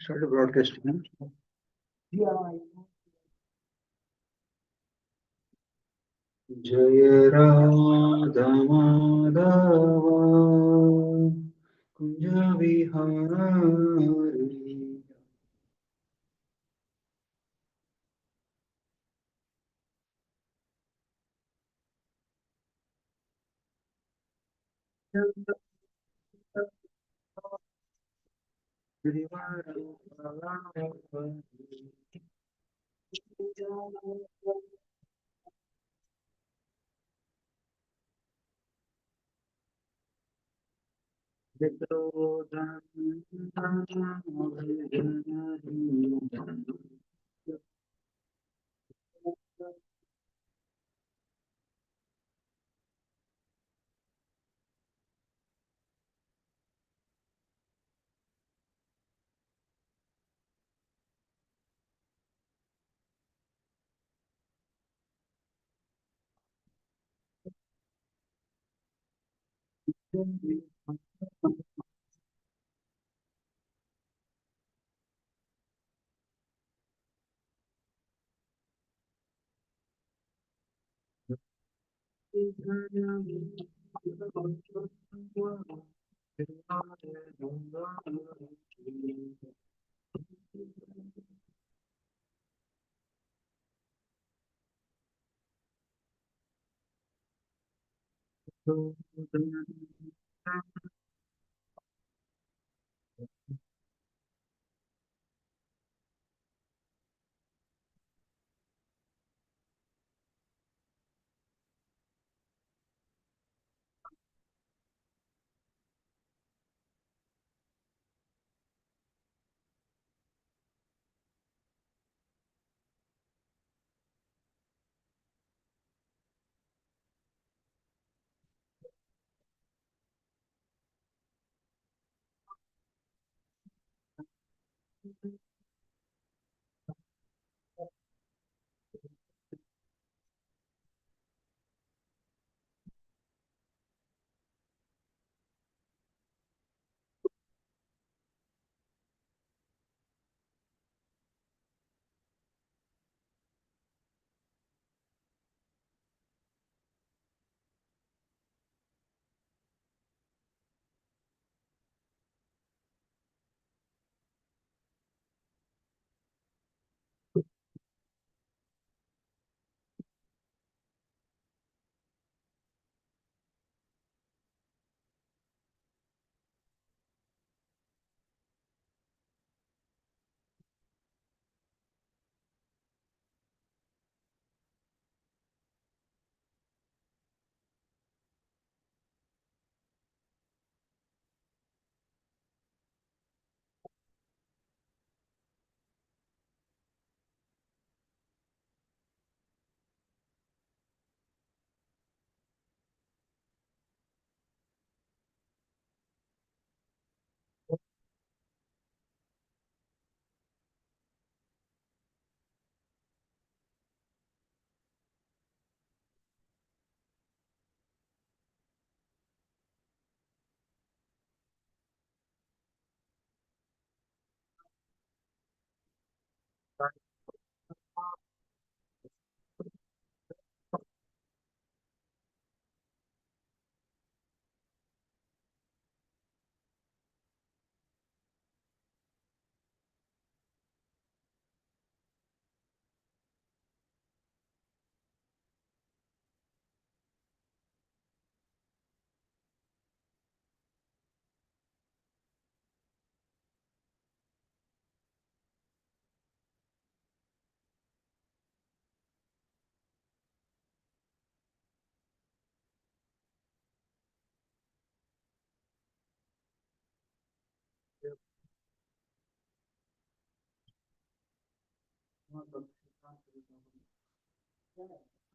Started broadcasting. Jaya Radha Madhava Kunja Vihari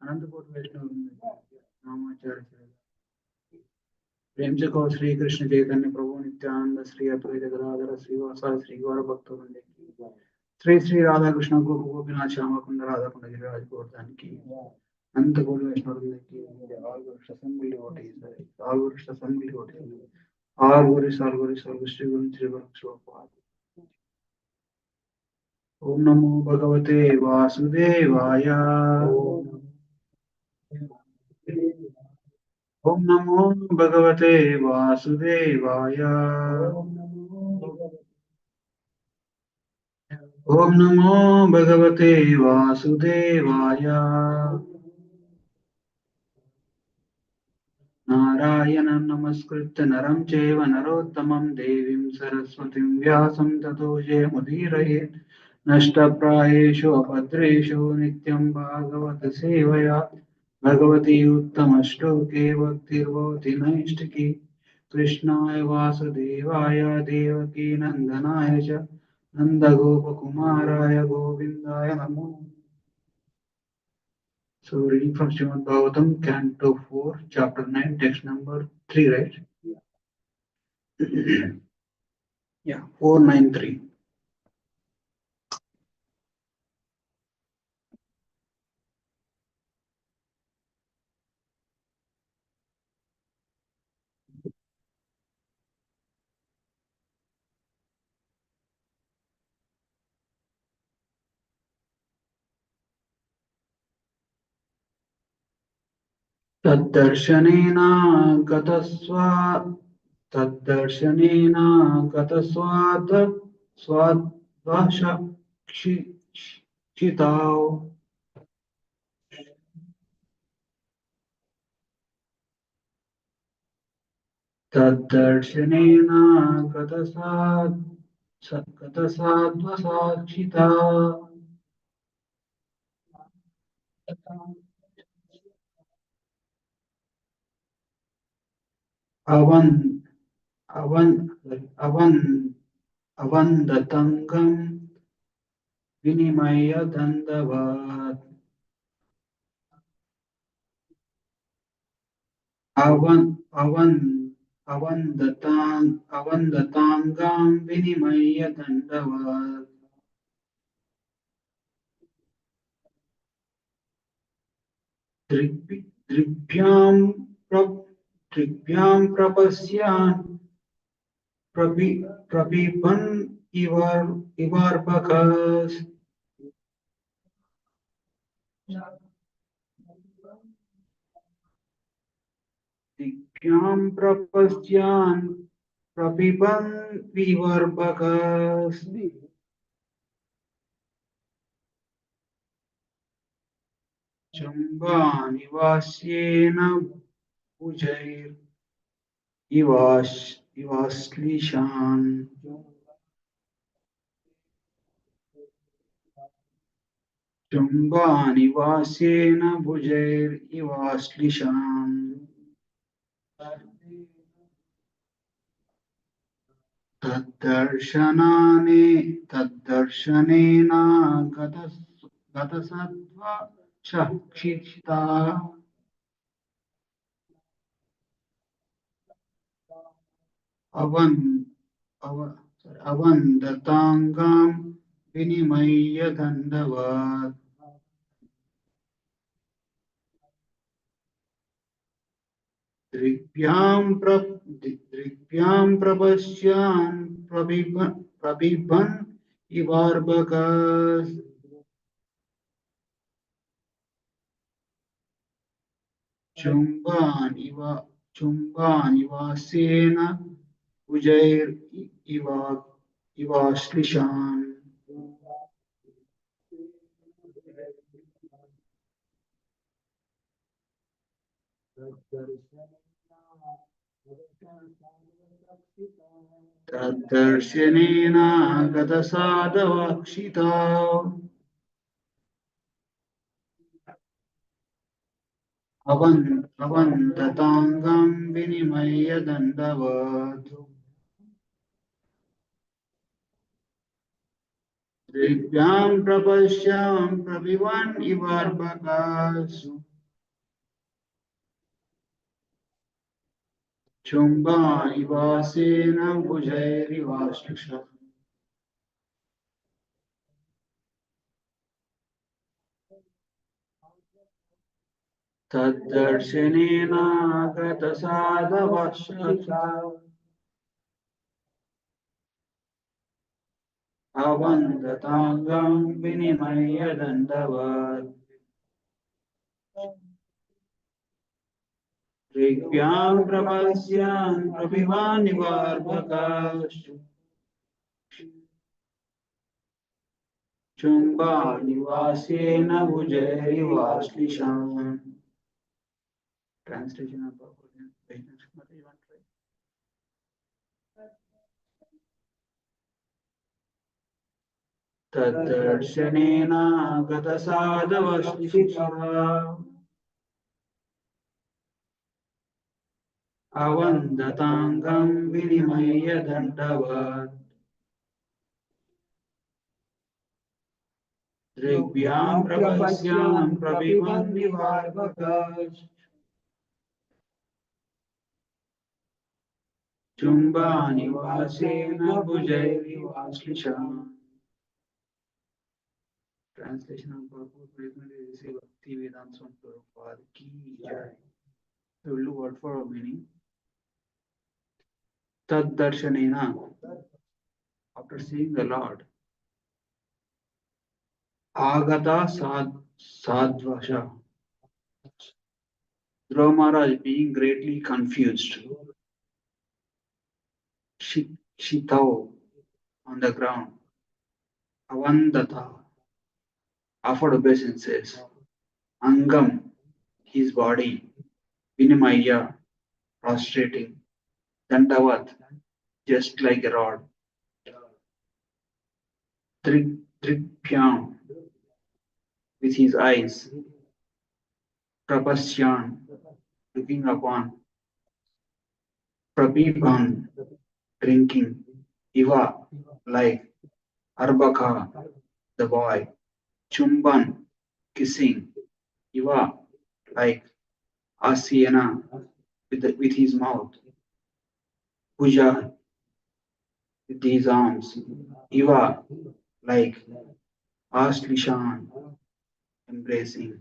Anantapur वैष्णव नामाचार्य प्रेम से कहो श्री कृष्ण चैतन्य प्रभु नित्यानंद श्री अद्वैत गदाधर श्रीवासादि श्री गौर भक्त वृंद की श्री श्री राधा कृष्ण गोप गोपीनाथ श्याम कुंद राधा कुंड गिरिराज गोवर्धन की अनंतपुर वैष्णव वृंद की all Gurus assembly devotees, all Gurus assembly devotees, all Gurus, Sri Guru Sri Prabhupada. ओम नमो भगवते वासुदेवाय। ओम नमो भगवते वासुदेवाय। ओम नमो भगवते वासुदेवाय। नारायणं नमस्कृत्य नरं चैव नरोत्तमं देवीं सरस्वतीं व्यासं ततो जयमुदीरयेत् नष्टप्रायेषु अभद्रेषु नित्यं भागवत सेवया भगवती उत्तमश्लोके भक्तिर्भवति नैष्टिकी कृष्णाय वासुदेवाय देवकी नन्दनाय च नन्दगोपकुमाराय गोविन्दाय नमो। So reading from Srimad Bhagavatam, Canto 4, Chapter 9, text number 3, right? Yeah, 493. तद्दर्शनेन गतस्वा तद्दर्शनेन गतस्वाद स्वाद्वशक्षिताौ तद्दर्शनेन गतसाद्वसाक्षिता अवन् अवन् अवन् अवन्दतङ्गं विनिमय दण्डवत् अवन् अवन् अवन्दताङ्गां विनिमय दण्डवत् दृग्भ्यां दृग्भ्यां प्रपश्यान् प्रपिबन् इवार्पकस् दिग्भ्यां प्रपश्यान् प्रपिबन् विवर्भकस् चम्बानिवास्येन इवाश्लिशान् चम्बानिवास्येन भुजैरिवाश्लिशान् तद्दर्शनेन गतसत्त्वा चक्षिता अवन् अवन्दताङ्गां विनिमय्य दण्डवत् दृग्भ्यां प्रपश्यान् प्रबिभन् इवार्भकस् चुम्बानिवासेन इवाश्लिशान् तद्दर्शनेन गतसाधवक्षिता अवन्दताङ्गं विनिमय दण्डवत् दिव्यां प्रपश्यां प्रविवन् इवार्भकास् चुम्बानिवासेन भुजैरिवाश्लिषा तद्दर्शनेन गतसाधवक्षिता अवन्दताङ्गं विनिमय दण्डवत् ऋग्भ्यां प्रपश्यान् प्रपिबान् निवार्भकाश्च चुम्बानिवासेन भुजैरिवाश्लिषाम्. Translation of Bhagavat. तद्दर्शनेन गतसाधवश्लिषः अवन्दताङ्गं विनिमय दण्डवत् ऋग्भ्यां प्रपश्यान् प्रपिबन् निवार्भकाश्च चुम्बानिवासेन भुजैरिवाश्लिषाम्. Translation of Bhagavat Bhakti Vedanta Swami Prabhupada Ki Jai. We will do word for meaning. Tad darshanena, after seeing the Lord, agata sadvasha, Dhruva Maharaj being greatly confused, shitao on the ground, avandata offered obeisances, angam his body, vinimaya prostrating, dandavat just like a rod, tripyam with his eyes, prapasyan looking upon, prapiban drinking, iva like, arbaka the boy, chumban kissing, iva like, asyana with his mouth, puja with his arms, iva like, aslishan embracing.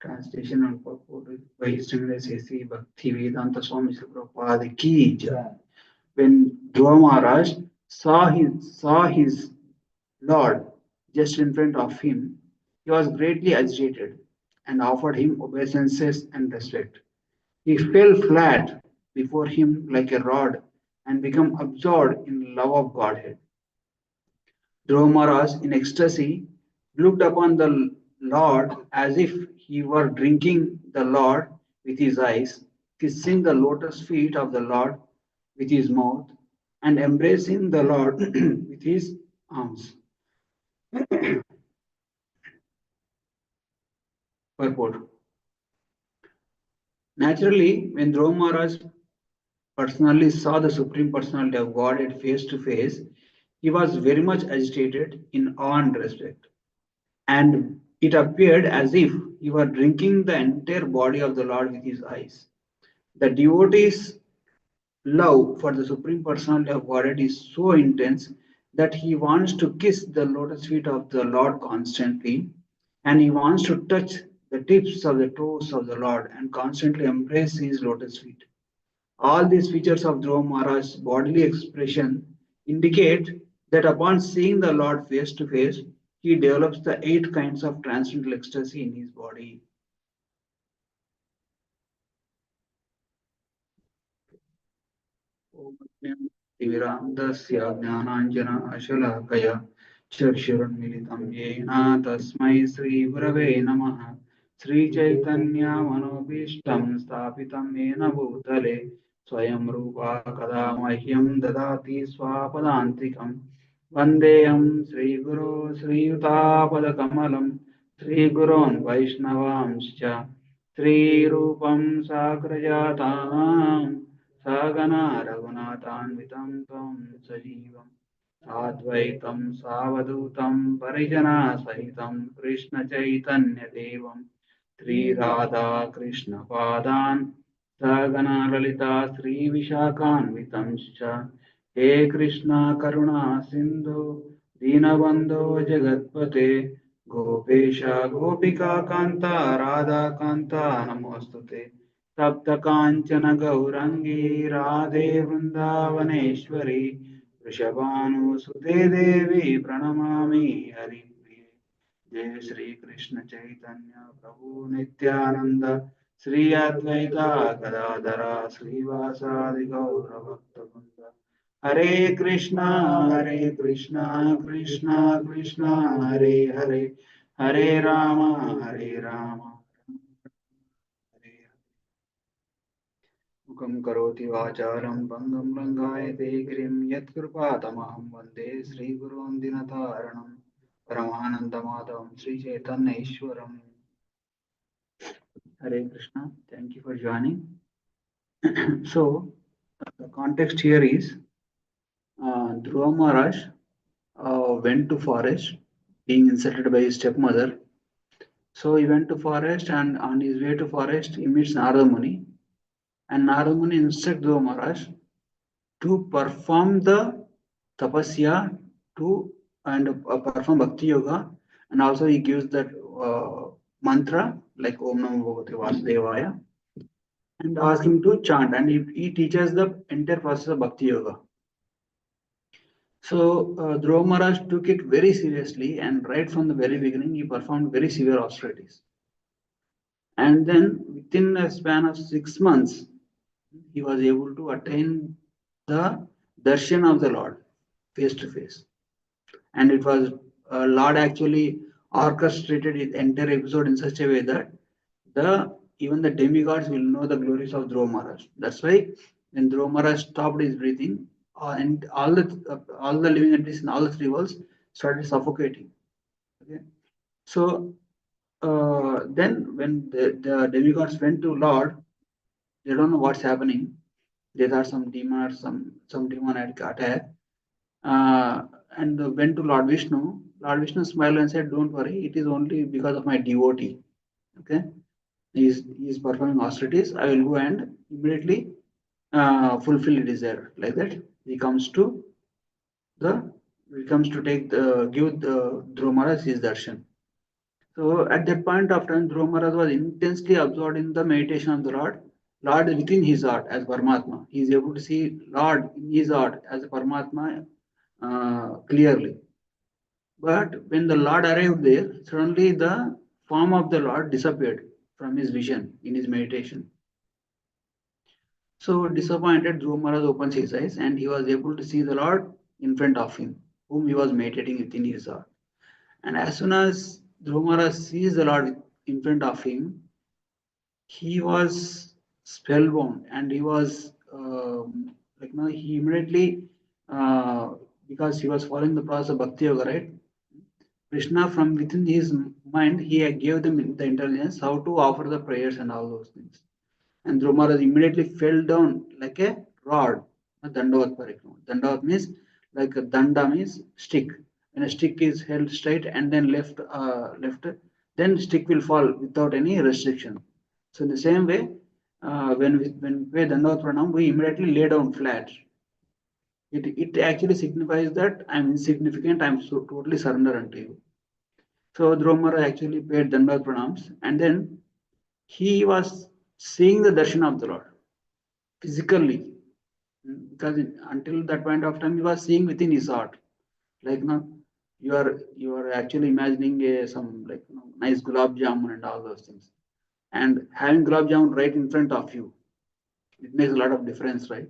Translation and purport by His Eminence Sri Bhakti Vedanta Swami Prabhupada Ki Jai. When Dhruva Maharaj saw his Lord just in front of him, he was greatly agitated and offered him obeisances and respect. He fell flat before him like a rod and became absorbed in love of Godhead. Dhruva Maharaj, in ecstasy, looked upon the Lord as if he were drinking the Lord with his eyes, kissing the lotus feet of the Lord with his mouth, and embracing the Lord with his arms. Purport. Naturally, when Dhruva Maharaj personally saw the Supreme Personality of Godhead face to face, he was very much agitated in awe and respect. And it appeared as if he were drinking the entire body of the Lord with his eyes. The devotee's love for the Supreme Personality of Godhead is so intense that he wants to kiss the lotus feet of the Lord constantly, and he wants to touch the tips of the toes of the Lord and constantly embrace his lotus feet. All these features of Dhruva Maharaj's bodily expression indicate that upon seeing the Lord face to face, he develops the 8 kinds of transcendental ecstasy in his body. तिमिरान्धस्य ज्ञानाञ्जनशलाकया चक्षुरुन्मिलितं येन तस्मै श्रीगुरवे नमः. श्रीचैतन्यमनोभीष्टं स्थापितं येन भूतले स्वयं रूपा कदा मह्यं ददाति स्वापदान्तिकं. वन्देऽहं श्रीगुरो श्रीयुतापदकमलं श्रीगुरोन् वैष्णवांश्च श्रीरूपं साग्रजाताम् सहगना रघुनाथान्वितं तं सजीवम् साद्वैतं सावधूतं परिजनसहितं कृष्णचैतन्यदेवं श्रीराधा कृष्णपादान् सहगना ललिता श्रीविशाखान्वितं च. हे कृष्णा करुणा सिन्धु दीनबन्धो जगत्पते गोपेश गोपिका कान्ता राधा कान्ता नमोऽस्तुते. तप्त कांचन गौरंगी राधे वृंदावनेश्वरी वृषभानुसुते देवी प्रणमामि हरिप्रिये। जय श्री कृष्ण चैतन्य प्रभु नित्यानंद श्री अद्वैता गदाधर श्रीवासादि गौर भक्तवृंद। हरे कृष्णा कृष्णा कृष्णा हरे हरे, हरे राम हरे मुखं करोति वाचालं भङ्गं लङ्घायते गिरिं यत्कृपातमहं वन्दे श्रीगुरून् दिनतारणं परमानन्दमाधवं श्रीचैतन्यैश्वरम्। Hare Krishna, thank you for joining. So, the context here is Dhruva Maharaj went to forest being insulted by his stepmother. So he went to forest, and on his way to forest he meets Narada Muni, and Narada Muni instructs Dhruva Maharaj to perform the tapasya to and perform bhakti yoga, and also he gives that mantra like Om Namo Bhagavate Vasudevaya, and ask him to chant, and he teaches the entire process of bhakti yoga. So Dhruva Maharaj took it very seriously, and right from the very beginning he performed very severe austerities. And then within a span of 6 months, he was able to attain the darshan of the Lord face to face. And it was Lord actually orchestrated the entire episode in such a way that even the demigods will know the glories of Dhruva Maharaj. That's why when Dhruva Maharaj stopped his breathing, and all the living entities in all the three worlds started suffocating. Okay, so then when the demigods went to Lord, they don't know what's happening. They thought some demon or some demon had attacked, and went to Lord Vishnu. Lord Vishnu smiled and said, "Don't worry, it is only because of my devotee. Okay, he is performing austerities. I will go and immediately fulfill the desire." Like that, the he comes to give the Dhruva Maharaj his darshan. So at that point of time, Dhruva Maharaj was intensely absorbed in the meditation of the Lord within his heart as Paramatma. He is able to see Lord in his heart as a Paramatma clearly. But when the Lord arrived there, suddenly the form of the Lord disappeared from his vision in his meditation. So disappointed, Dhruva Maharaj opens his eyes and he was able to see the Lord in front of him, whom he was meditating within his heart. And as soon as Dhruva Maharaj sees the Lord in front of him, he was spellbound, and he was he immediately because he was following the process of bhakti yoga, right? Krishna, from within his mind, he gave them the intelligence how to offer the prayers and all those things. And Dhruva Maharaj immediately fell down like a rod. Dandavat parikrama. Dandavat means like a danda means stick. When a stick is held straight and then left, then stick will fall without any restriction. So in the same way, when we Dandavat pranam, we immediately lay down flat. It actually signifies that I'm insignificant. I'm so totally surrender unto you. So Dhruva Maharaj actually paid Dandavat pranams, and then he was seeing the darshan of the Lord physically, because until that point of time he was seeing within his heart. Like now, you are actually imagining some nice gulab jamun and all those things, and having gulab jamun right in front of you, it makes a lot of difference, right?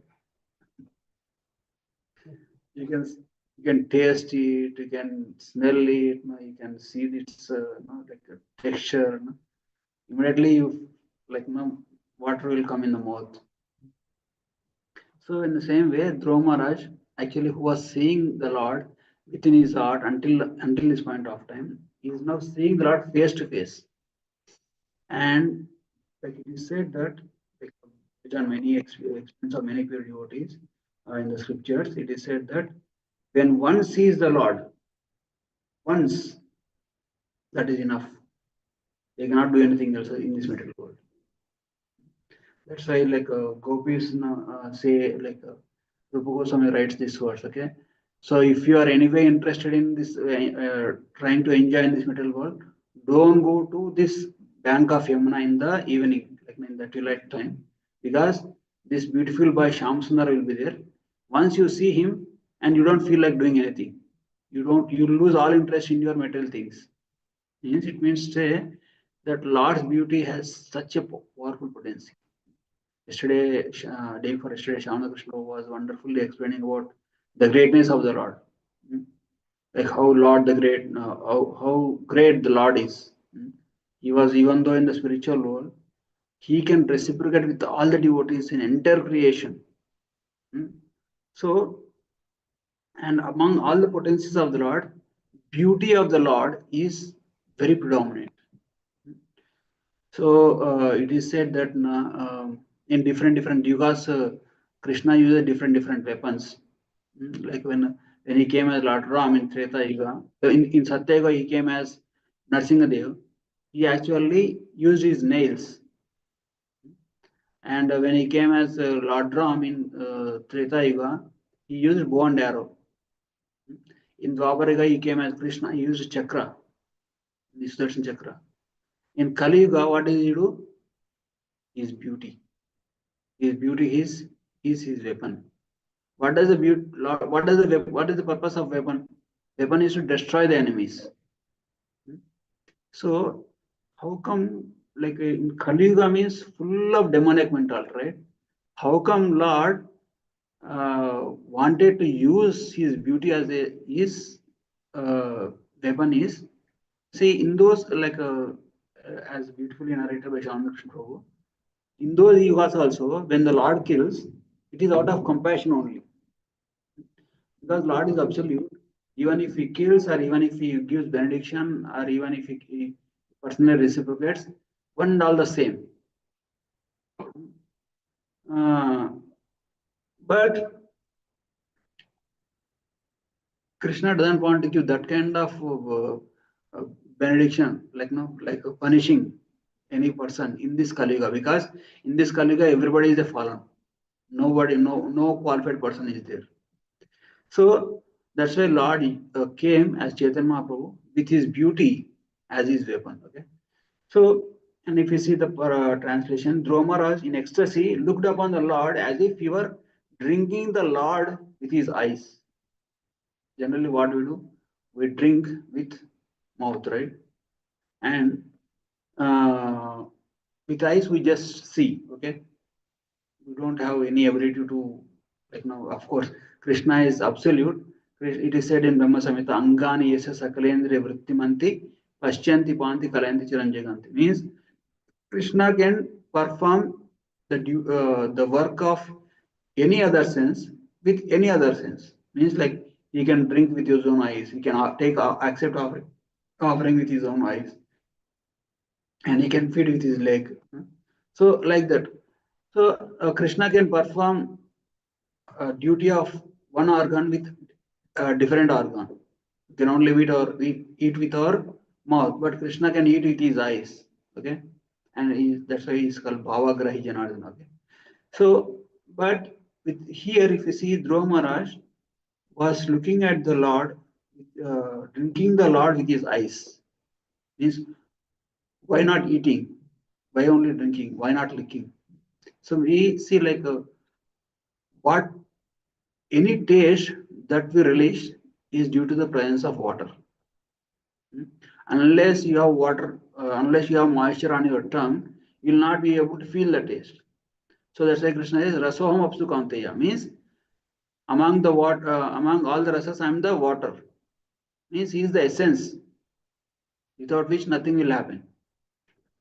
You can you can taste it, you can smell it, you can see its like texture. Immediately you water will come in the mouth. So in the same way, Dhruva Maharaj, actually who was seeing the Lord within his heart until this point of time, he is now seeing the Lord face to face. And like it is said that, like, based on many experience of many pure devotees in the scriptures, it is said that when one sees the Lord once, that is enough. They cannot do anything else in this material world. That's why gopis say Rupa Goswami writes these words. Okay, so if you are anyway interested in this, trying to enjoy in this material world, don't go to this bank of Yamuna in the evening, like in the twilight time, because this beautiful boy Sham Sundar will be there. Once you see him and you don't feel like doing anything. You lose all interest in your material things. It means to say that Lord's beauty has such a powerful potency. Yesterday, day before yesterday, Shamana Krishna was wonderfully explaining about the greatness of the Lord. Like how Lord the great, how great the Lord is. He was, even though in the spiritual world, he can reciprocate with all the devotees in entire creation. So, and among all the potencies of the Lord, beauty of the Lord is very predominant. So it is said that in different yugas, Krishna uses different weapons. Like when he came as Lord Ram in Treta Yuga, in Satya Yuga he came as Narsingadev. He actually used his nails. And when he came as Lord Ram in Treta Yuga, he used bow and arrow. In Dwapara Yuga he came as Krishna. He used chakra, the Sudarshan chakra. In Kali Yuga, what does he do? His beauty. His beauty is his weapon. What does the beauty? What is the purpose of weapon? Weapon is to destroy the enemies. So how come, like in Kali Yuga means full of demonic mental, right? How come Lord wanted to use his beauty as his weapon is? See, in those like as beautifully narrated by Shamakrishna Prabhu, in those yugas also, when the Lord kills, it is out of compassion only. Because Lord is absolute. Even if he kills, or even if he gives benediction, or even if he personally reciprocates, one and all the same. But Krishna doesn't want to give that kind of benediction, like punishing any person in this Kali Yuga, because in this Kali Yuga everybody is a fallen. Nobody, no qualified person is there. So that's why Lord came as Chaitanya Mahaprabhu with his beauty as his weapon. Okay. So, and if you see the translation, Dhruva in ecstasy looked upon the Lord as if he were drinking the Lord with his eyes. Generally, what we do, we drink with mouth, right? And with eyes we just see. Okay, we don't have any ability to, like now. Of course, Krishna is absolute. It is said in Brahma Samhita, Angani yasa sakalendriya vrittimanti paschyanti panti kalayanti chiranjaganti. Means Krishna can perform the work of any other sense with any other sense. Means like he can drink with his own eyes. He can accept offering with his own eyes, and he can feed with his leg. So like that. So Krishna can perform duty of one organ with a different organ. We can only eat with our mouth, but Krishna can eat with his eyes. Okay, and that's why he's called Bhavagrahi Janardana. Okay, so but with here, if you see Dhruva Maharaj was looking at the Lord, drinking the Lord with his eyes. Means why not eating? Why only drinking? Why not licking? So we see like what any taste that we relish is due to the presence of water. Unless you have water, unless you have moisture on your tongue, you will not be able to feel the taste. So that's why Krishna says, Rasoham Apsu Kaunteya, means among the water, among all the rasas, I am the water. Means he is the essence, without which nothing will happen.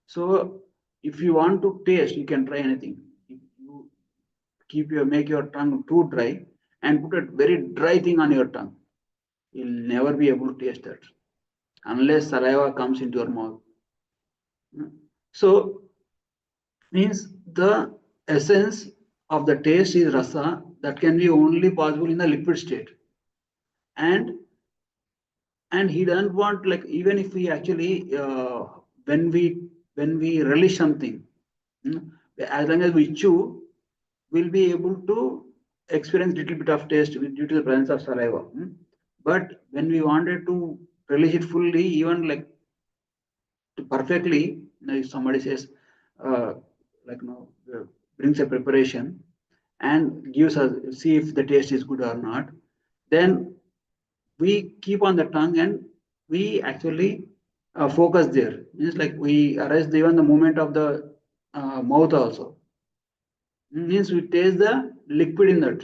So if you want to taste, you can try anything. If you make your tongue too dry and put a very dry thing on your tongue, you'll never be able to taste that unless saliva comes into your mouth. So means the essence of the taste is rasa, that can be only possible in the liquid state. And he doesn't want, like, even if we actually when we relish something, as long as we chew, we'll be able to experience little bit of taste due to the presence of saliva. But when we wanted to relish it fully, even like perfectly, if somebody says like brings a preparation and gives us, see if the taste is good or not, then we keep on the tongue and we actually focus there. Means like we arrest even the movement of the mouth also. Means we taste the liquid in that.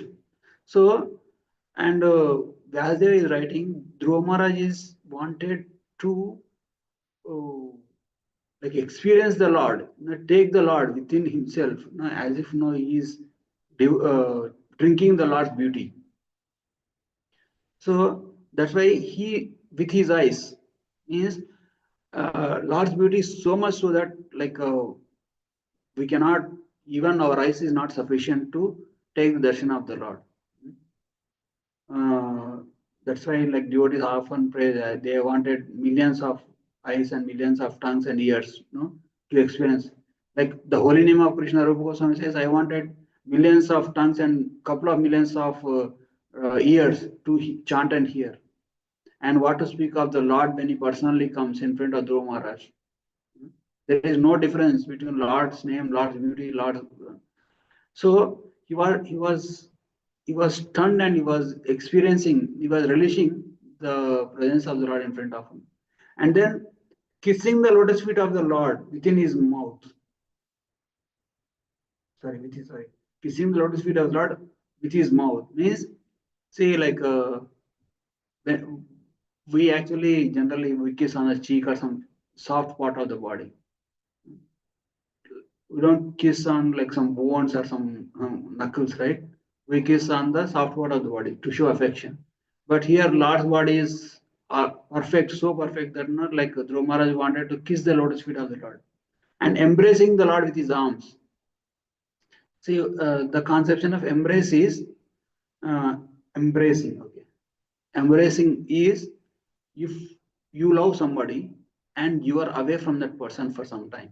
So, and Vyasdev is writing, Dhruva Maharaj is wanted to uh, like experience the Lord, take the Lord within himself, as if he is drinking the Lord's beauty. So that's why he, with his eyes, means Lord's beauty is so much so that like we cannot, even our eyes is not sufficient to take the darshan of the Lord. Uh, that's why like devotees often pray that they wanted millions of eyes and millions of tongues and ears, to experience. Like the holy name of Krishna, Rupa Goswami says, I wanted millions of tongues and couple of millions of ears to chant and hear. And what to speak of the Lord when he personally comes in front of Dhruva Maharaj. There is no difference between Lord's name, Lord's beauty, Lord's. So he was stunned and he was experiencing, he was relishing the presence of the Lord in front of him. And then kissing the lotus feet of the Lord within his mouth. Kissing the lotus feet of the Lord with his mouth means, see, like when we actually generally we kiss on the cheek or some soft part of the body. We don't kiss on like some bones or some knuckles, right? We kiss on the soft part of the body to show affection. But here, Lord's body is perfect, so perfect that not like Dhruva Maharaj wanted to kiss the lotus feet of the Lord and embracing the Lord with his arms. See, the conception of embrace is embracing. Okay, embracing is if you love somebody and you are away from that person for some time.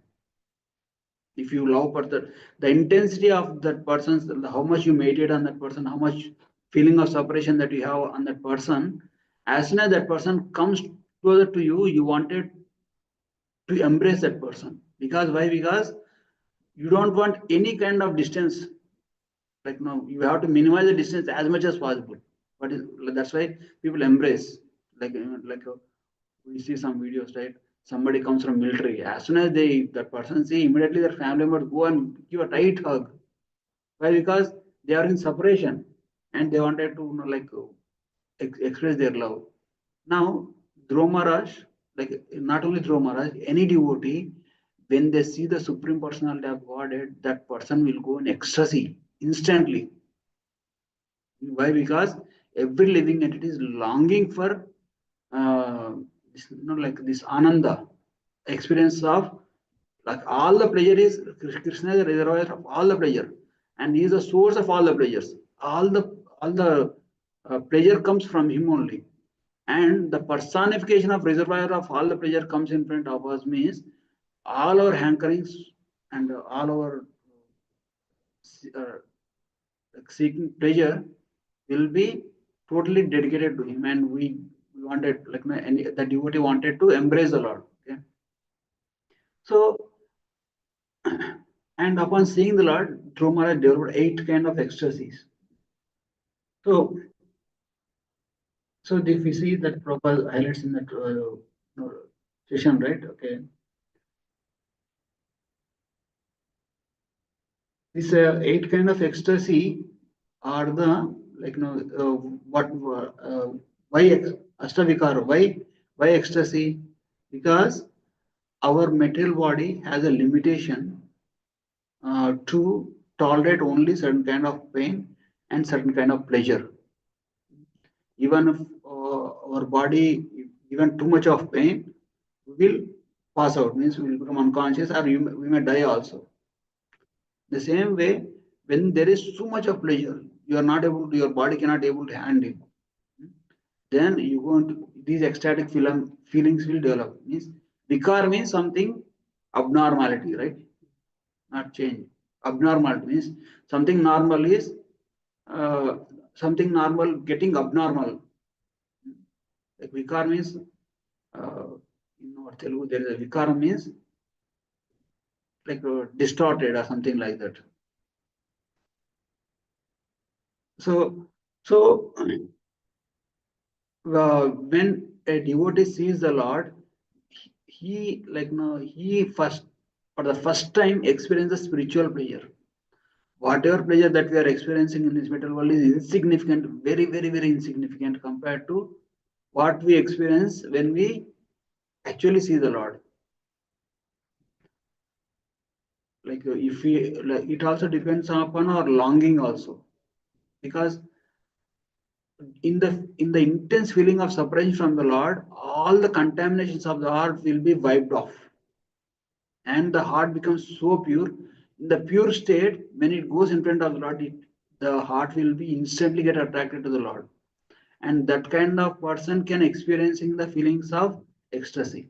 If you love person, the intensity of that person's, how much you meditate on that person, how much feeling of separation that you have on that person, as soon as that person comes closer to you, you wanted to embrace that person. Because why? Because you don't want any kind of distance. Like no, you have to minimize the distance as much as possible. But that's why people embrace. Like we see some videos, right? Somebody comes from military. As soon as that person see, immediately their family members go and give a tight hug. Why? Because they are in separation and they wanted to express their love. Now, Dhruva Maharaj, like not only Dhruva Maharaj, any devotee, when they see the Supreme Personality of Godhead, that person will go in ecstasy instantly. Why? Because every living entity is longing for like this ananda experience of like all the pleasure is Krishna is the reservoir of all the pleasure, and he is the source of all the pleasures. All the pleasure comes from him only, and the personification of reservoir of all the pleasure comes in front of us means all our hankerings and all our uh, like seeking pleasure will be totally dedicated to him, and we wanted like the devotee wanted to embrace the Lord. Okay, so and upon seeing the Lord, Dhruva Maharaj developed 8 kind of ecstasies. So, so if we see that proper highlights in that session, right? Okay, this 8 kind of ecstasy are the like what why Ashtavikara, why ecstasy? Because our material body has a limitation to tolerate only certain kind of pain and certain kind of pleasure. Even if our body given too much of pain, we will pass out, means we will become unconscious, or we may die also. The same way, when there is too much of pleasure, you are not able to, your body cannot able to handle. Then you go into these ecstatic feelings will develop. Means vikar means something abnormality, right? Not change. Abnormality means something normal is uh, something normal getting abnormal. Like vikar means in our Telugu there is a vikar means like distorted or something like that. So when a devotee sees the Lord, he like no, he first for the first time experiences spiritual pleasure. Whatever pleasure that we are experiencing in this material world is insignificant, very, very, very insignificant compared to what we experience when we actually see the Lord. Like if we, like, it also depends upon our longing also, because in the intense feeling of separation from the Lord, all the contaminations of the heart will be wiped off, and the heart becomes so pure. In the pure state, when it goes in front of the Lord, the heart will be instantly get attracted to the Lord, and that kind of person can experiencing the feelings of ecstasy.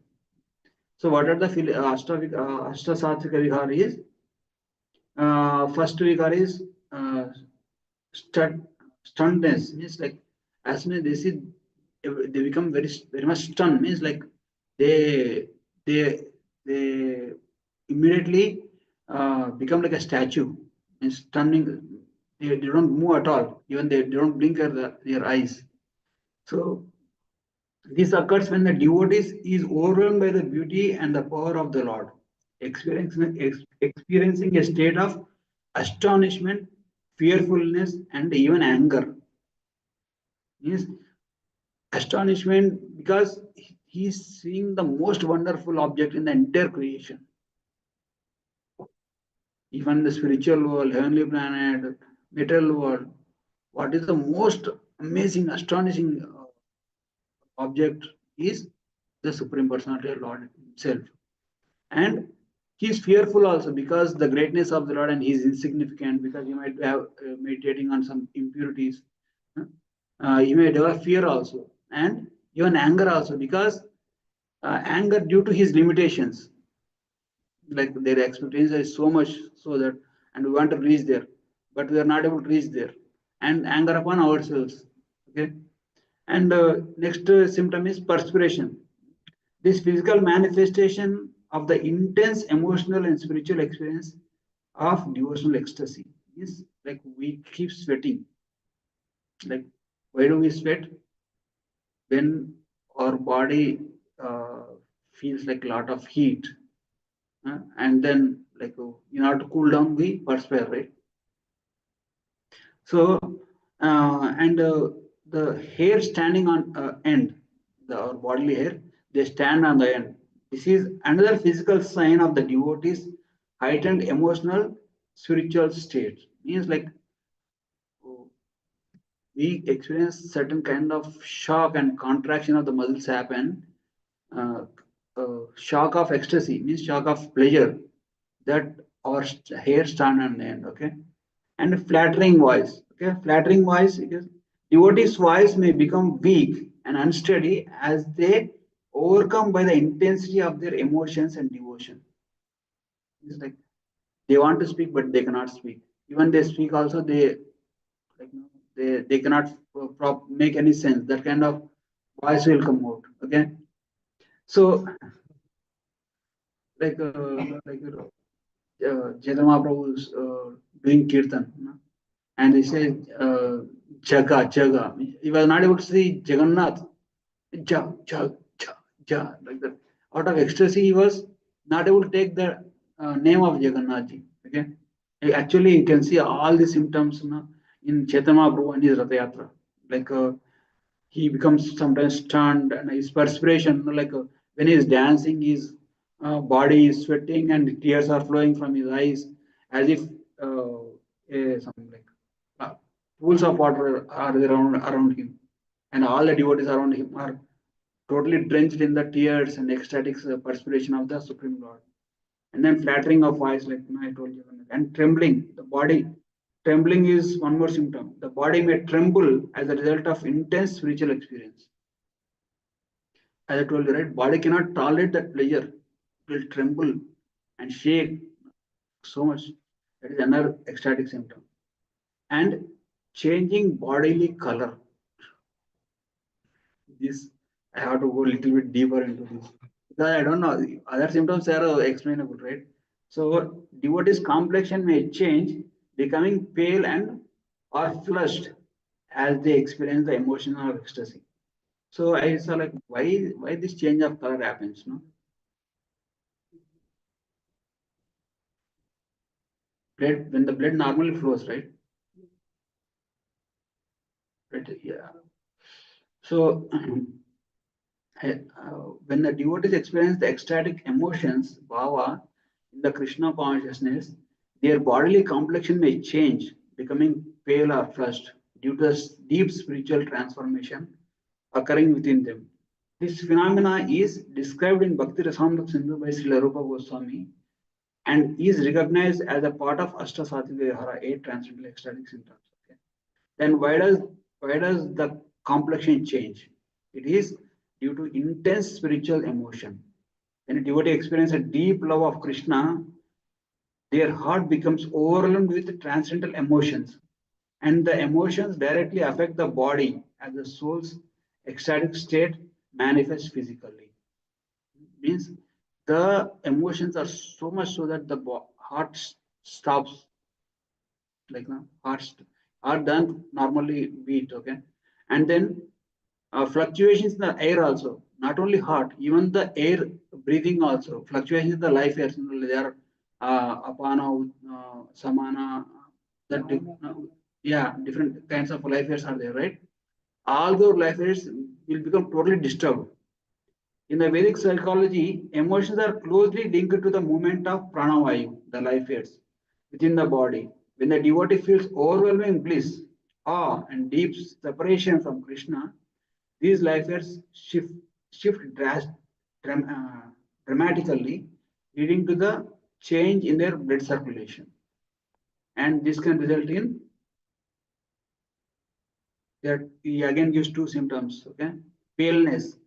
So, what are the Ashtasatvika Vihara is? First Vihara is uh, stud, stunnedness, means like as soon as they see, they become very very much stunned. Means like they they they immediately become like a statue. Means stunning. They don't move at all. Even they don't blink their eyes. So this occurs when the devotee is overwhelmed by the beauty and the power of the Lord, experiencing a state of astonishment, fearfulness, and even anger. Means astonishment because he is seeing the most wonderful object in the entire creation. Even the spiritual world, heavenly planet, material world, what is the most amazing, astonishing object is the Supreme Personality of Lord Himself. And he is fearful also because the greatness of the Lord, and he is insignificant because he might have meditating on some impurities. He may develop fear also, and even anger also because anger due to his limitations, like their expectations is so much so that, and we want to reach there, but we are not able to reach there, and anger upon ourselves. Okay, and next symptom is perspiration. This physical manifestation of the intense emotional and spiritual experience of devotional ecstasy is like we keep sweating. Like, why do we sweat? When our body feels like a lot of heat, and then like in order to cool down, we perspire, right? So, and the hair standing on end, our bodily hair, they stand on the end. This is another physical sign of the devotee's heightened emotional spiritual state. Means like we experience certain kind of shock and contraction of the muscles happen. Uh, Shock of ecstasy means shock of pleasure that our hair stand on the end. Okay, and flattering voice. Okay, flattering voice is devotee's voice may become weak and unsteady as they overcome by the intensity of their emotions and devotion. It's like they want to speak but they cannot speak. Even they speak also, like they cannot make any sense. That kind of voice will come out. Okay, so Chaitanya Mahaprabhu is doing kirtan, and he said Jaga Jaga. He was not able to see Jagannath. Ja ja ja ja, like that. Out of ecstasy, he was not able to take the name of Jagannath ji. Okay, actually, you can see all the symptoms, in Chaitanya Mahaprabhu and his Ratha Yatra. Like he becomes sometimes stunned, and his perspiration, like when he is dancing, his body is sweating and tears are flowing from his eyes, as if some like uh, pools of water are around him, and all the devotees around him are totally drenched in the tears and ecstatic perspiration of the Supreme Lord. And then flattering of voice, like I told you, and trembling. The body trembling is one more symptom. The body may tremble as a result of intense spiritual experience. As I told you, right, body cannot tolerate that pleasure. It will tremble and shake so much. That is another ecstatic symptom. And changing bodily color. This I have to go a little bit deeper into this because I don't know. The other symptoms are explainable, right? So devotee's complexion may change, becoming pale and or flushed as they experience the emotional ecstasy. So I saw like why this change of color happens, no? Blood, when the blood normally flows, right? Right, yeah. So when the devotees experience the ecstatic emotions, bhava, in the Krishna consciousness, their bodily complexion may change, becoming pale or flushed due to a deep spiritual transformation occurring within them. This phenomena is described in Bhakti Rasamrita Sindhu by Srila Rupa Goswami and is recognized as a part of Ashtasattviga Vihara, 8 transcendental ecstatic symptoms. Okay. Then why does the complexion change? It is due to intense spiritual emotion. When a devotee experiences a deep love of Krishna, their heart becomes overwhelmed with transcendental emotions, and the emotions directly affect the body as the soul's ecstatic state manifests physically. Means the emotions are so much so that the heart stops, like no heart don't normally beat, okay. And then fluctuations in the air also, not only heart, even the air breathing also, fluctuations in the life airs, they are apana, samana, that yeah, different kinds of life airs are there, right? All those life airs will become totally disturbed. In the Vedic psychology, emotions are closely linked to the movement of pranavayu, the life airs, within the body. When the devotee feels overwhelming bliss, awe, and deep separation from Krishna, these life airs shift dramatically, leading to the change in their blood circulation. And this can result in that he again gives two symptoms, okay? Paleness,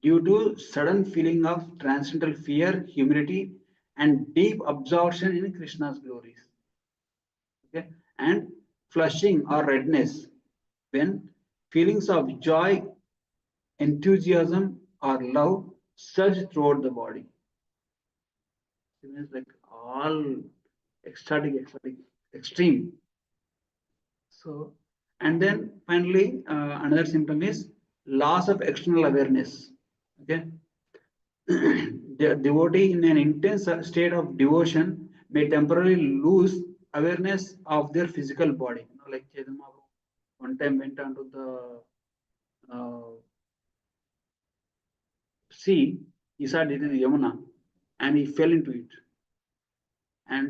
due to sudden feeling of transcendental fear, humility, and deep absorption in Krishna's glories. Okay, and flushing or redness when feelings of joy, enthusiasm, or love surge throughout the body. It means like all ecstatic, extreme. So, and then finally, another symptom is loss of external awareness. Okay, the devotee in an intense state of devotion may temporarily lose awareness of their physical body. You know, like Chaitanya Mahaprabhu one time went onto the sea, he saw it in Yamuna, and he fell into it. And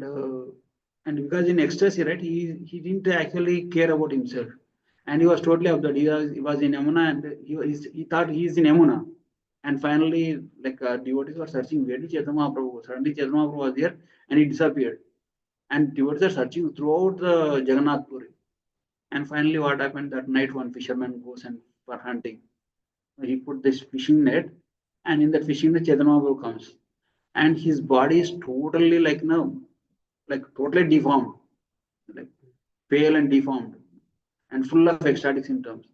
because in ecstasy, right, he didn't actually care about himself, and he was totally absorbed. He was in Yamuna, and he thought he is in Yamuna. And finally, like devotees were searching, where did Chaitanya Mahaprabhu? Suddenly, Chaitanya Mahaprabhu was there, and he disappeared. And devotees are searching throughout the Jagannath Puri. And finally, what happened that night? One fisherman goes and for hunting. He put this fishing net, and in that fishing net, Chaitanya Mahaprabhu comes, and his body is totally like no, like totally deformed, like pale and deformed, and full of ecstatic symptoms.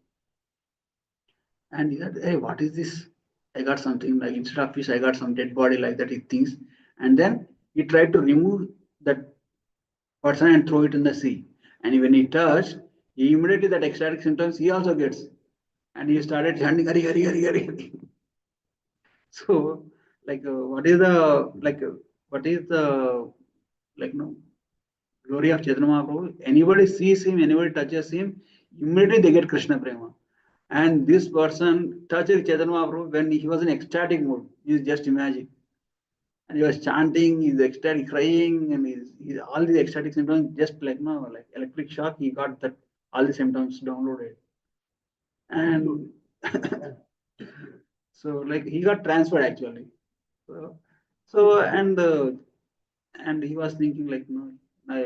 And he said, "Hey, what is this? I got something like instead of fish, I got some dead body like that." He thinks, and then he tried to remove that person and throw it in the sea. And when he touched, he immediately that ecstatic symptoms he also gets, and he started chanting Hari Hari Hari Hari. So, like, what is the like no glory of Chaitanya Mahaprabhu? Anybody sees him, anybody touches him, immediately they get Krishna prema. And this person touched Chaitanya Mahaprabhu when he was in ecstatic mood. You just imagine. And he was chanting, he's ecstatic, crying, and he's all the ecstatic symptoms, just like no, like electric shock, he got that all the symptoms downloaded. And so like he got transferred actually. So, so and he was thinking like no,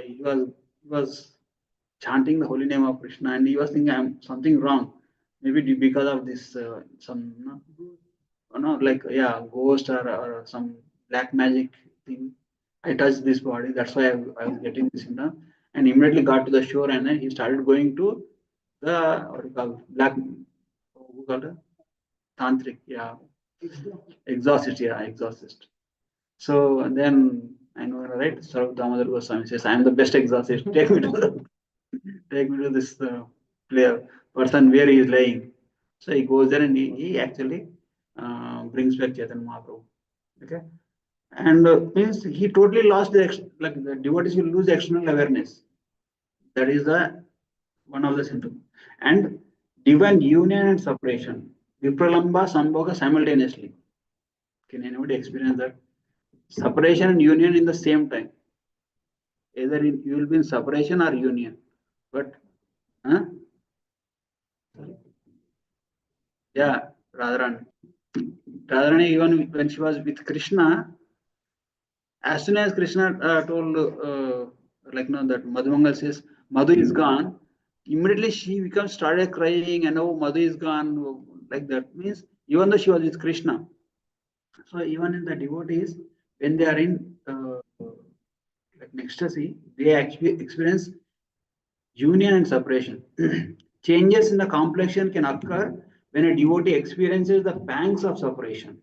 he was chanting the holy name of Krishna, and he was thinking I'm something wrong, maybe because of this some like yeah, ghost or some black magic thing. I touched this body, that's why I was getting this symptom, and immediately got to the shore, and then he started going to the what you call black who called it? Tantric, yeah, exorcist, yeah, exorcist. So then I know, right? Sarv Damodar Goswami says, I am the best exorcist. Take me to this player person where he is laying. So he goes there and he actually brings back Chaitanya Mahaprabhu. Okay, and means he totally lost like the devotees will lose external awareness. That is the one of the symptoms. And divine union and separation, Vipralamba, Sambhoga simultaneously. Can anybody experience that? Separation and union in the same time. Either you will be in separation or union. But, huh? Yeah, Radharani. Radharani, even when she was with Krishna, as soon as Krishna told, like, no, that Madhumangal says, Madhu is gone, immediately she becomes started crying, and oh, Madhu is gone, like that. Means, even though she was with Krishna. So, even in the devotees, when they are in like ecstasy, they actually experience union and separation. Changes in the complexion can occur when a devotee experiences the pangs of separation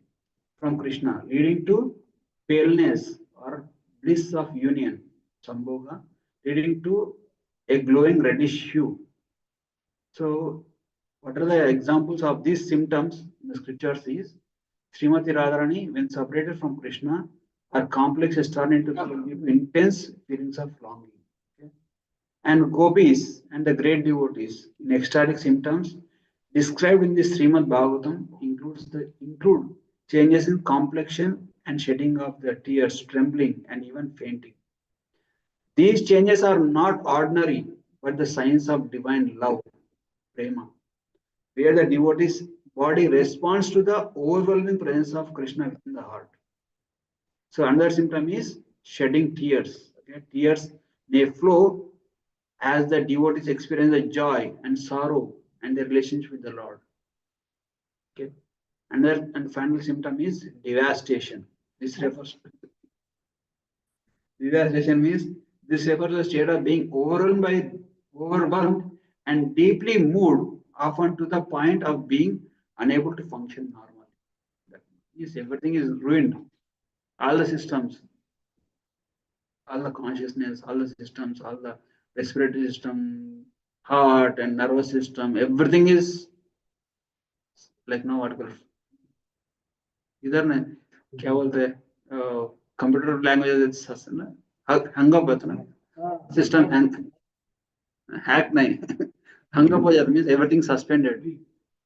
from Krishna, leading to paleness or bliss of union, Sambhoga, leading to a glowing reddish hue. So, what are the examples of these symptoms in the scriptures is Srimati Radharani, when separated from Krishna, her complex is turned into intense feelings of longing. Okay? And gopis and the great devotees in ecstatic symptoms described in the Srimad Bhagavatam include changes in complexion and shedding of the tears, trembling, and even fainting. These changes are not ordinary, but the signs of divine love, prema, where the devotee's body responds to the overwhelming presence of Krishna within the heart. So another symptom is shedding tears. Okay? Tears may flow as the devotees experience the joy and sorrow and their relationship with the Lord. Okay. Another and final symptom is devastation. This refers devastation means this refers to the state of being overwhelmed and deeply moved, often to the point of being unable to function normally. That means everything is ruined. All the systems, all the consciousness, all the systems, all the respiratory system, heart and nervous system, everything is like no what इधर ने क्या बोलते हैं computer language hung up होता ना system hack नहीं hung up हो जाता means everything suspended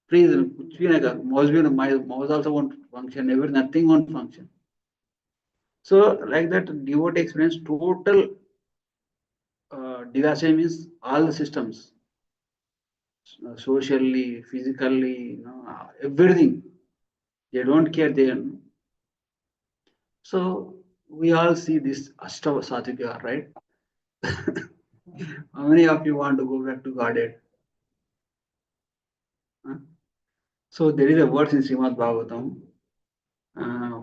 freeze कुछ भी नहीं कर mouse भी mouse also won't function everything nothing won't function so like that devotee experience total devastation means all the systems socially physically you know, everything they don't care they so we all see this Astava Satvika right how many of you want to go back to Godhead huh? So there is a verse in Srimad Bhagavatam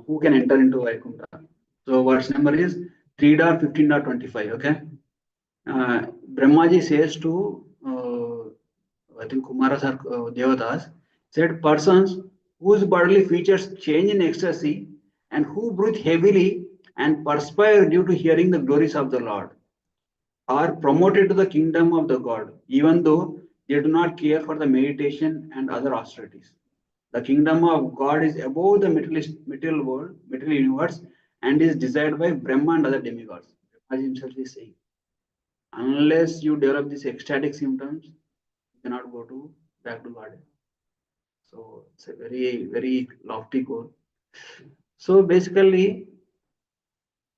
who can enter into Vaikuntha. So verse number is 3.15.25. Okay. Brahmaji says to I think Kumaras or Devatas said persons whose bodily features change in ecstasy and who breathe heavily and perspire due to hearing the glories of the Lord are promoted to the kingdom of the God, even though they do not care for the meditation and other austerities. The kingdom of God is above the material world, material universe, and is desired by Brahma and other demigods. As himself is saying, unless you develop these ecstatic symptoms, you cannot go to back to God. So it's a very, very lofty goal. So basically,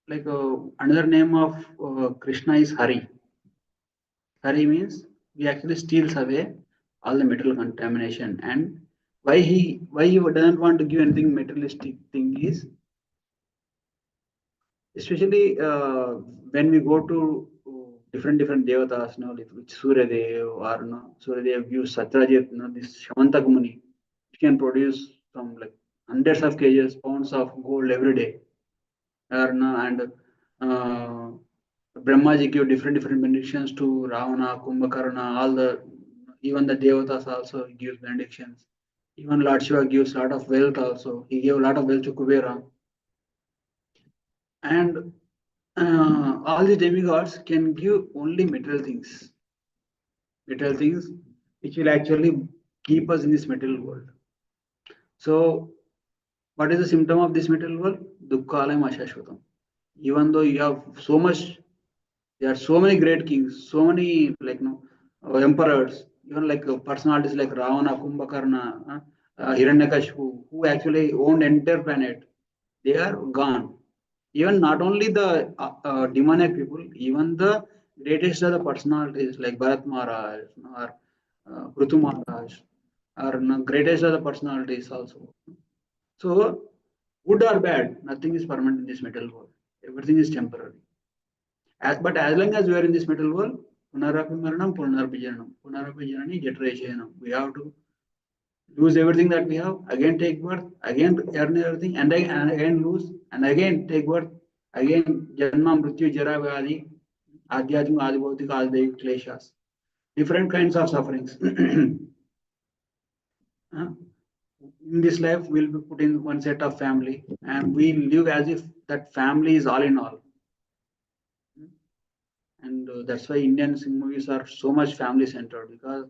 like another name of Krishna is Hari. Hari means he actually steals away all the material contamination and why he doesn't want to give anything materialistic thing is especially when we go to different devatas, you know, like which Surya Dev or Surya Dev gives Satyajit, this Shamantak Muni, which can produce some like hundreds of kgs, pounds of gold every day. Or, and Brahmaji give different benedictions to Ravana, Kumbhakarna, all the even the devatas also gives benedictions. Even Lord Shiva gives a lot of wealth also. He gave a lot of wealth to Kubera. And all the demigods can give only material things which will actually keep us in this material world. So, what is the symptom of this material world? Dukkhalayam ashashvatam. Even though you have so much, there are so many great kings, so many like emperors, even like personalities like Ravana, Kumbhakarna, Hiranyakashipu, who actually owned entire planet. They are gone. Even not only the demonic people, even the greatest of the personalities like Bharat Maharaj or Prithu Maharaj are greatest of the personalities also. So, good or bad, nothing is permanent in this metal world. Everything is temporary. But as long as we are in this metal world, punarapi maranam, punarapi janam, punarapi janani, jatra. We have to lose everything that we have, again take birth, again earn everything, and again lose, and again take birth, again janma, mrityu, jara, vyadi, adhyatma, adibhautika, adhyayik, kleshas. Different kinds of sufferings. In this life, we'll be put in one set of family, and we live as if that family is all in all. And that's why Indian movies are so much family centered because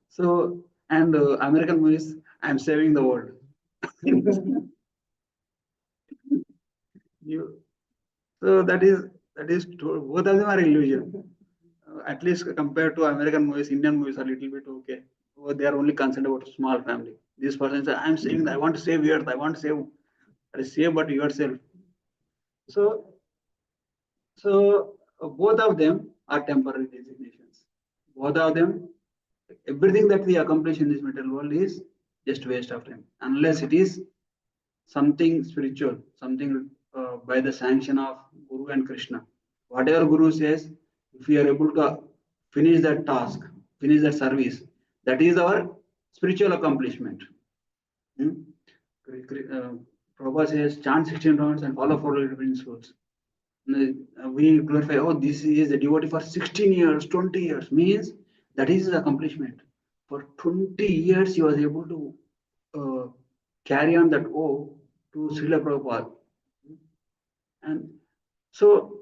so and American movies, I'm saving the world. You, so that is both of them are illusion. At least compared to American movies, Indian movies are a little bit okay. Oh, they are only concerned about small family. This person says, "I'm saving. I want to save Earth. I want to save." Save, but yourself. So both of them are temporary designations. Both of them, everything that we accomplish in this material world is just waste of time, unless it is something spiritual, something by the sanction of Guru and Krishna. Whatever Guru says, if we are able to finish that task, finish that service, that is our spiritual accomplishment. Hmm? Prabhupada says, chant 16 rounds and follow 4 principles. We glorify, oh, this is a devotee for 16 years, 20 years, means that is his accomplishment. For 20 years, he was able to carry on that O to Srila Prabhupada. And so,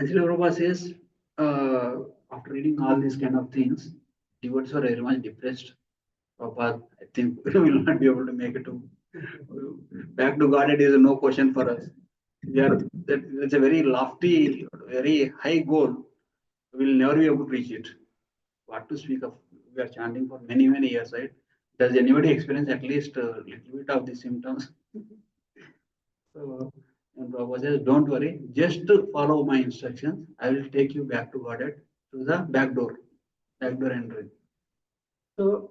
Srila Prabhupada says, after reading all these kind of things, devotees are very much depressed. Prabhupada, I think we will not be able to make it to back to God. It is no question for us. It's a very lofty, very high goal. We will never be able to reach it. What to speak of? We are chanting for many, many years, right? Does anybody experience at least a little bit of the symptoms? So, and Prabhupada says, don't worry, just follow my instructions. I will take you back to Godhead through the back door entry. So,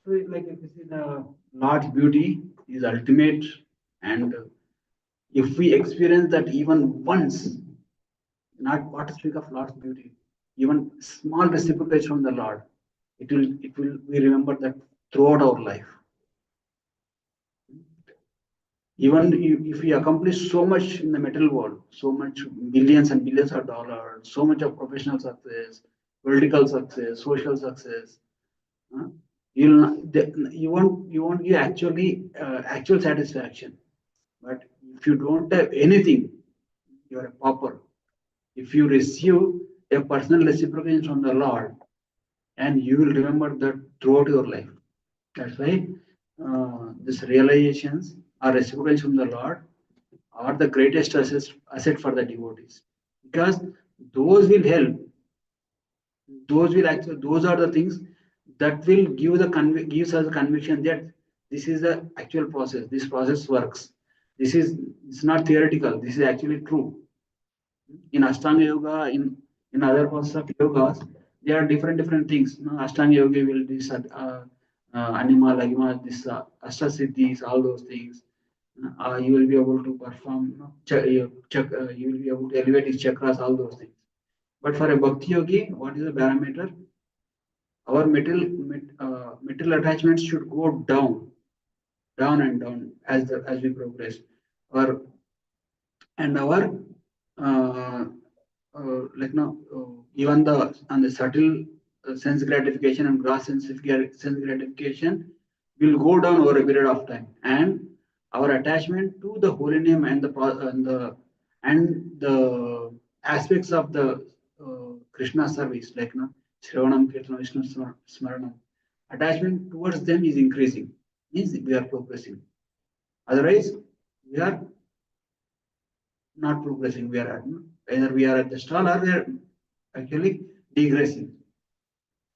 like if you see the Lord's beauty is ultimate, and if we experience that even once, not what to speak of Lord's beauty, even small reciprocation from the Lord, it will we remember that throughout our life. Even if we accomplish so much in the material world, so much billions and billions of dollars, so much of professional success, political success, social success, you won't get actual satisfaction. But if you don't have anything, you are a pauper. If you receive a personal reciprocation from the Lord, and you will remember that throughout your life. That's why these realizations or reciprocation from the Lord are the greatest asset for the devotees, because those will help. Those are the things that will gives us a conviction that this is the actual process. This process works. It's not theoretical. This is actually true. In Ashtanga Yoga, in other process of yogas, there are different things. Ashtanga Yoga will this anima, lagima, this Ashtasiddhis, all those things. You will be able to perform, you will be able to elevate his chakras, all those things. But for a bhakti yogi, what is the parameter? Our metal attachments should go down and down as we progress. Our and our like now even the subtle sense gratification and gross sense gratification will go down over a period of time, and our attachment to the holy name and the aspects of the Krishna service, like Shravanam, Kirtanam, Vishnu Smaranam, attachment towards them is increasing. Means we are progressing. Otherwise, we are not progressing. We are either we are at the stall or we are actually degressing.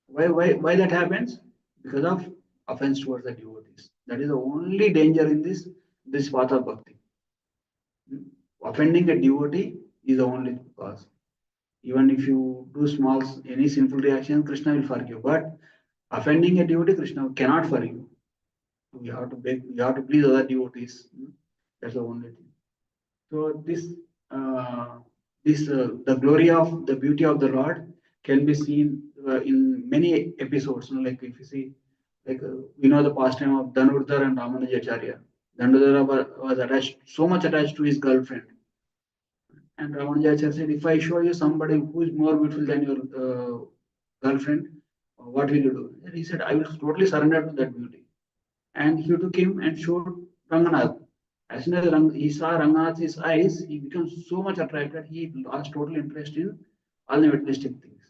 Why that happens? Because of offense towards the devotees. That is the only danger in this path of bhakti. Offending a devotee is the only cause. Even if you do small any sinful reaction, Krishna will forgive. But offending a devotee, Krishna cannot forgive. We have to beg, we have to please other devotees. That's the only thing. So the glory of the beauty of the Lord can be seen in many episodes. Like if you see, like we know the pastime of Dhanurdhar and Acharya. Dhanurdhar was attached, so much attached to his girlfriend. And Acharya said, if I show you somebody who is more beautiful than your girlfriend, what will you do? And he said, I will totally surrender to that beauty. And he took him and showed Ranganath. As soon as he saw Ranganath's eyes, he became so much attracted, he lost total interest in all the materialistic things.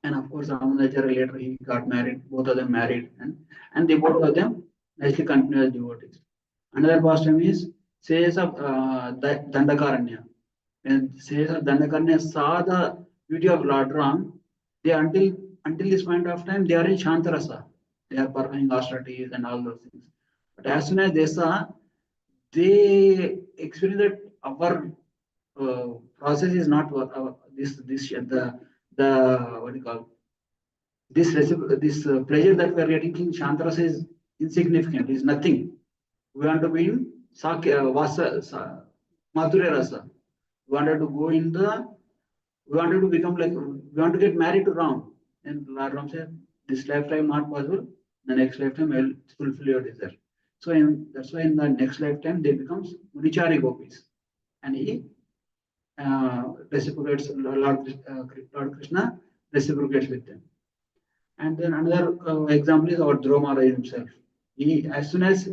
And of course, Ramanujacharya later he got married, both of them married, and they both of them nicely continued as devotees. Another pastime is says of Dandakaranya. When says of Dandakaranya saw the beauty of Lord Ram, they until this point of time they are in Shantarasa. They are performing austerities and all those things. But as soon as they saw, they experienced that our process is not this the what do you call this pleasure that we are getting in Shantarasa is insignificant, is nothing. We want to be in Madhurya Rasa. We wanted to go in we wanted to become like, we want to get married to Ram. And Lord Ram said, this lifetime not possible, the next lifetime I will fulfill your desire. So that's why in the next lifetime they become Munichari gopis. And he reciprocates, Lord Krishna reciprocates with them. And then another example is our Dhruva Maharaj himself. As soon as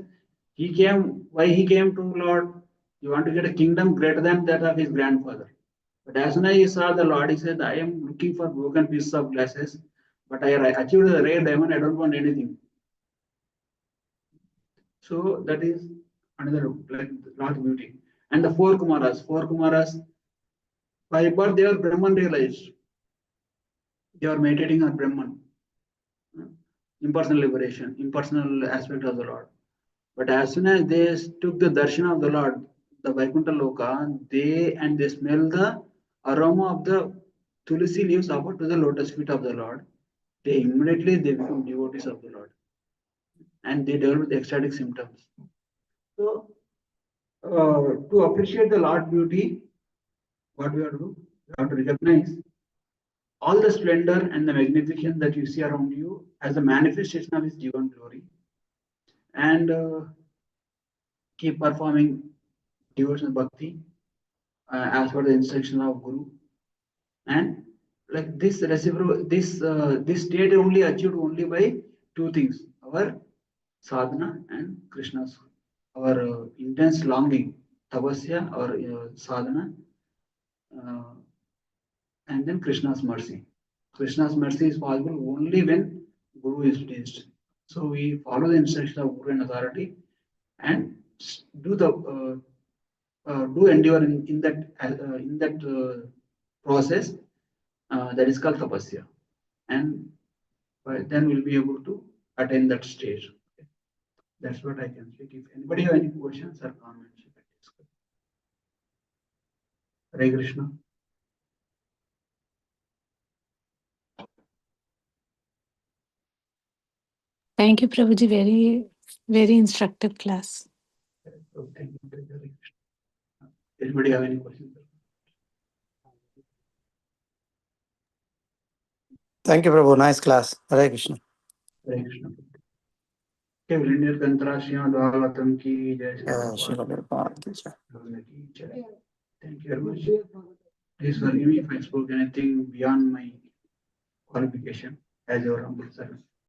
he came, why he came to Lord? He wanted to get a kingdom greater than that of his grandfather. But as soon as he saw the Lord, he said, I am looking for broken pieces of glasses, but I achieved the rare diamond, I don't want anything. So that is another like Lord's beauty. And the four Kumaras, by birth they are Brahman realized. They are meditating on Brahman. Impersonal liberation, impersonal aspect of the Lord. But as soon as they took the darshan of the Lord, the Vaikuntha Loka, they smell the aroma of the tulsi leaves offered to the lotus feet of the Lord. They immediately become devotees of the Lord, and they develop the ecstatic symptoms. So, to appreciate the Lord beauty, what we have to do? We have to recognize all the splendor and the magnificence that you see around you as a manifestation of His divine glory, and keep performing devotional bhakti as per the instruction of Guru. And like this this state only achieved only by two things: our sadhana and Krishna's, our intense longing, tapasya, our sadhana, and then Krishna's mercy. Krishna's mercy is possible only when Guru is pleased. So we follow the instruction of Guru and authority and do endure in that process that is called tapasya, and then we'll be able to attain that stage. That's what I can speak. If anybody have any questions or comments, you can discuss. Hare Krishna. Thank you, Prabhuji. Very, very instructive class. So thank you. Hare Krishna. Anybody have any questions? Thank you, Prabhu. Nice class. Hare Krishna. Hare Krishna. Okay, Vrindir Kantrashya Bhagavatam ki jai. Thank you very much. Please forgive me if I spoke anything beyond my qualification as your humble servant.